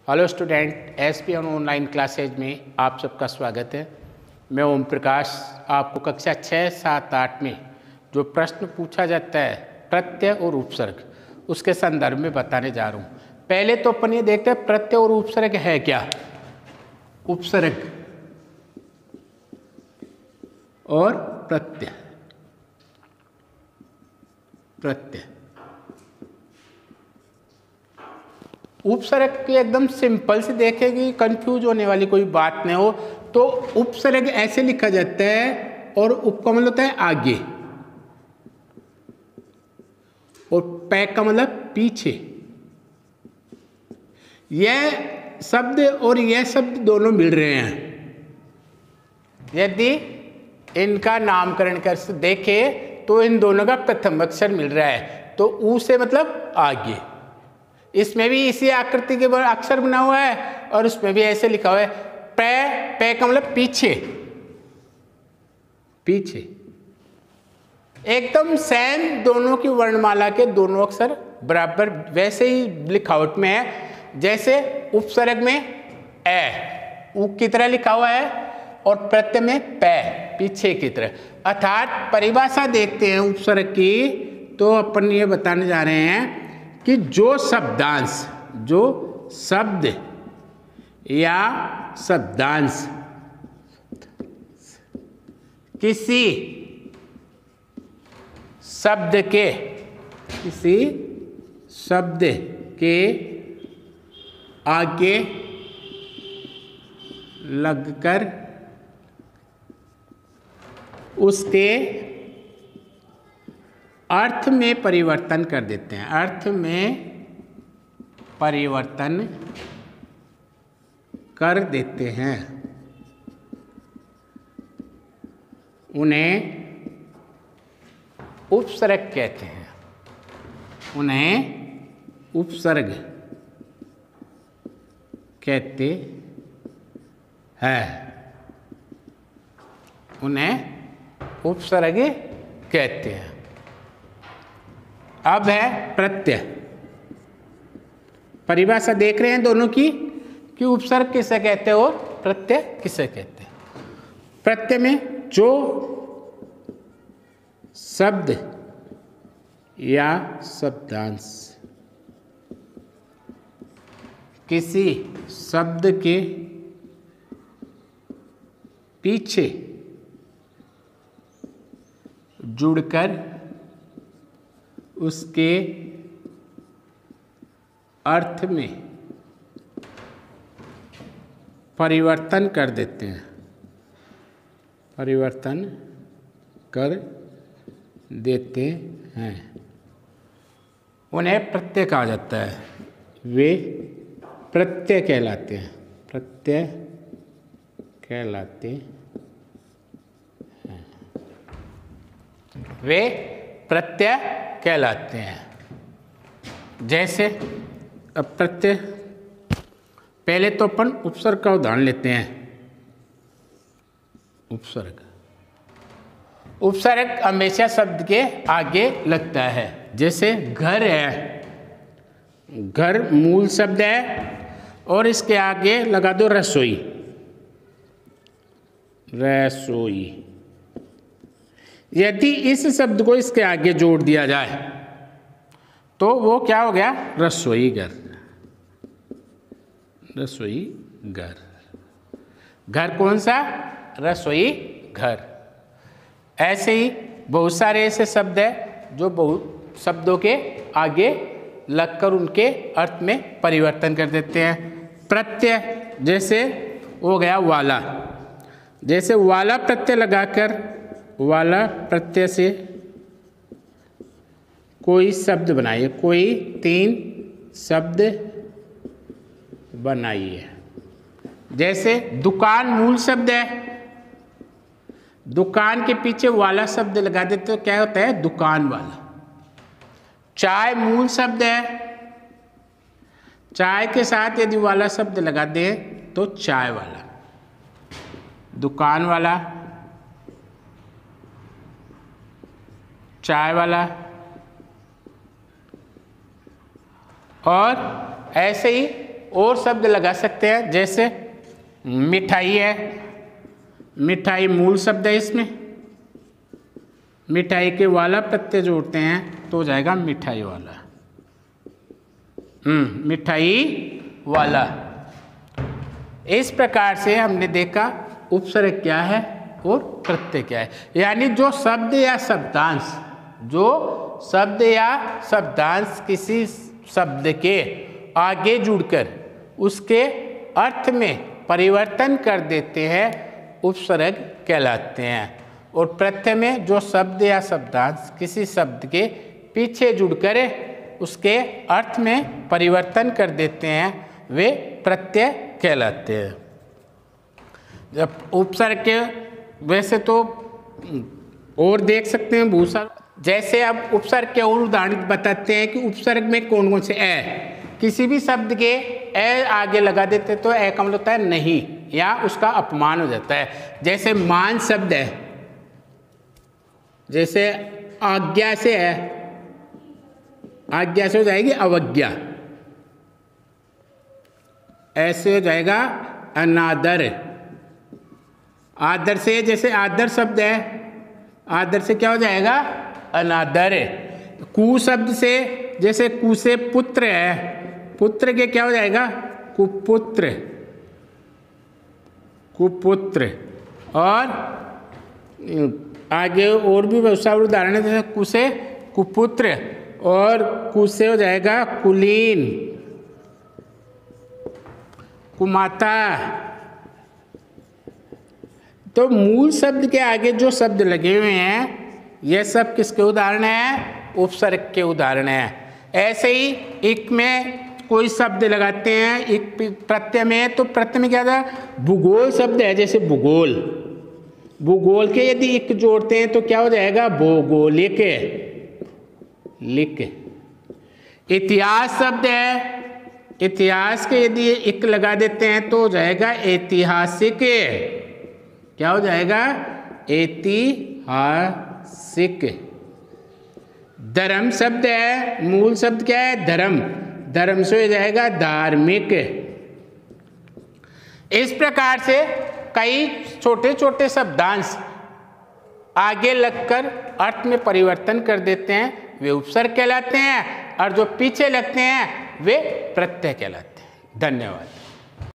Hello student, ESPN online classes में आप सबका स्वागत है। मैं ओम प्रकाश आपको कक्षा 6, 7, 8 में जो प्रश्न पूछा जाता है प्रत्यय और उपसर्ग, उसके संदर्भ में बताने जा रहा हूँ। पहले तो अपन ये देखते हैं प्रत्यय और उपसर्ग है क्या। उपसर्ग और प्रत्यय। प्रत्यय उपसर्ग की एकदम सिंपल से देखेगी, कंफ्यूज होने वाली कोई बात नहीं हो। तो उपसर्ग ऐसे लिखा जाता है और उप का मतलब होता है आगे और पै का मतलब पीछे। यह शब्द और यह शब्द दोनों मिल रहे हैं। यदि इनका नामकरण कर देखे तो इन दोनों का प्रथम अक्षर मिल रहा है, तो ऊ से मतलब आगे। इसमें भी इसी आकृति के अक्षर बना हुआ है और उसमें भी ऐसे लिखा हुआ है पै का मतलब पीछे। पीछे एकदम सेम, दोनों की वर्णमाला के दोनों अक्षर बराबर वैसे ही लिखावट में है जैसे उपसर्ग में ए ऊ की तरह लिखा हुआ है और प्रत्यय में पै पीछे की तरह। अर्थात परिभाषा देखते हैं उपसर्ग की, तो अपन ये बताने जा रहे हैं कि जो शब्दांश, जो शब्द या शब्दांश किसी शब्द के आगे लगकर उसके अर्थ में परिवर्तन कर देते हैं। अर्थ में परिवर्तन कर देते हैं, उन्हें उपसर्ग कहते हैं। उन्हें उपसर्ग कहते हैं। उन्हें उपसर्ग कहते हैं। अब है प्रत्यय। परिभाषा देख रहे हैं दोनों की कि उपसर्ग किसे कहते हैं और प्रत्यय किसे कहते हैं। प्रत्यय में जो शब्द या शब्दांश किसी शब्द के पीछे जुड़कर उसके अर्थ में परिवर्तन कर देते हैं। परिवर्तन कर देते हैं, उन्हें प्रत्यय कहा जाता है। वे प्रत्यय कहलाते हैं। प्रत्यय कहलाते हैं। वे प्रत्यय कहलाते हैं। जैसे अब प्रत्यय, पहले तो अपन उपसर्ग का उदाहरण लेते हैं। उपसर्ग हमेशा शब्द के आगे लगता है। जैसे घर है, घर मूल शब्द है और इसके आगे लगा दो रसोई। रसोई। यदि इस शब्द को इसके आगे जोड़ दिया जाए तो वो क्या हो गया? रसोई घर। रसोई घर। घर कौन सा? रसोई घर। ऐसे ही बहुत सारे ऐसे शब्द हैं जो बहुत शब्दों के आगे लगकर उनके अर्थ में परिवर्तन कर देते हैं। प्रत्यय जैसे हो गया वाला। जैसे वाला प्रत्यय लगाकर, वाला प्रत्यय से कोई शब्द बनाइए, कोई 3 शब्द बनाइए। जैसे दुकान मूल शब्द है, दुकान के पीछे वाला शब्द लगा देते तो क्या होता है? दुकान वाला। चाय मूल शब्द है, चाय के साथ यदि वाला शब्द लगा दें तो चाय वाला। दुकान वाला, चाय वाला। और ऐसे ही और शब्द लगा सकते हैं, जैसे मिठाई है, मिठाई मूल शब्द है, इसमें मिठाई के वाला प्रत्यय जोड़ते हैं तो हो जाएगा मिठाई वाला। मिठाई वाला। इस प्रकार से हमने देखा उपसर्ग क्या है और प्रत्यय क्या है। यानी जो शब्द या शब्दांश किसी शब्द के आगे जुड़कर उसके अर्थ में परिवर्तन कर देते हैं, उपसर्ग कहलाते हैं। और प्रत्यय में जो शब्द या शब्दांश किसी शब्द के पीछे जुड़कर उसके अर्थ में परिवर्तन कर देते हैं, वे प्रत्यय कहलाते हैं। जब उपसर्ग के वैसे तो और देख सकते हैं बहुत सारा, जैसे अब उपसर्ग के और उदाहरण बताते हैं कि उपसर्ग में कौन कौन से किसी भी शब्द के आगे लगा देते तो का मतलब होता है नहीं, या उसका अपमान हो जाता है। जैसे मान शब्द है, जैसे आज्ञा से है, आज्ञा से हो जाएगी अवज्ञा, ऐसे हो जाएगा अनादर। आदर से, जैसे आदर शब्द है, आदर से क्या हो जाएगा अनादर। कु शब्द से, जैसे कु से पुत्र है, पुत्र के क्या हो जाएगा कुपुत्र, कुपुत्र। और आगे और भी बहुत सारे उदाहरण है, जैसे कु से कुपुत्र और कु से हो जाएगा कुलीन, कुमाता। तो मूल शब्द के आगे जो शब्द लगे हुए हैं ये सब किसके उदाहरण हैं, उपसर्ग के उदाहरण हैं। ऐसे ही इक में कोई शब्द लगाते हैं, इक प्रत्यय में, तो प्रत्यय में क्या था भूगोल शब्द है, जैसे भूगोल, भूगोल के यदि इक जोड़ते हैं तो क्या हो जाएगा भौगोलिक, लिक। इतिहास शब्द है, इतिहास के यदि इक लगा देते हैं तो हो जाएगा ऐतिहासिक, क्या हो जाएगा ऐतिहासिक। धर्म शब्द है, मूल शब्द क्या है धर्म, धर्म से हो जाएगा धार्मिक। इस प्रकार से कई छोटे छोटे शब्दांश आगे लगकर अर्थ में परिवर्तन कर देते हैं, वे उपसर्ग कहलाते हैं, और जो पीछे लगते हैं वे प्रत्यय कहलाते हैं। धन्यवाद।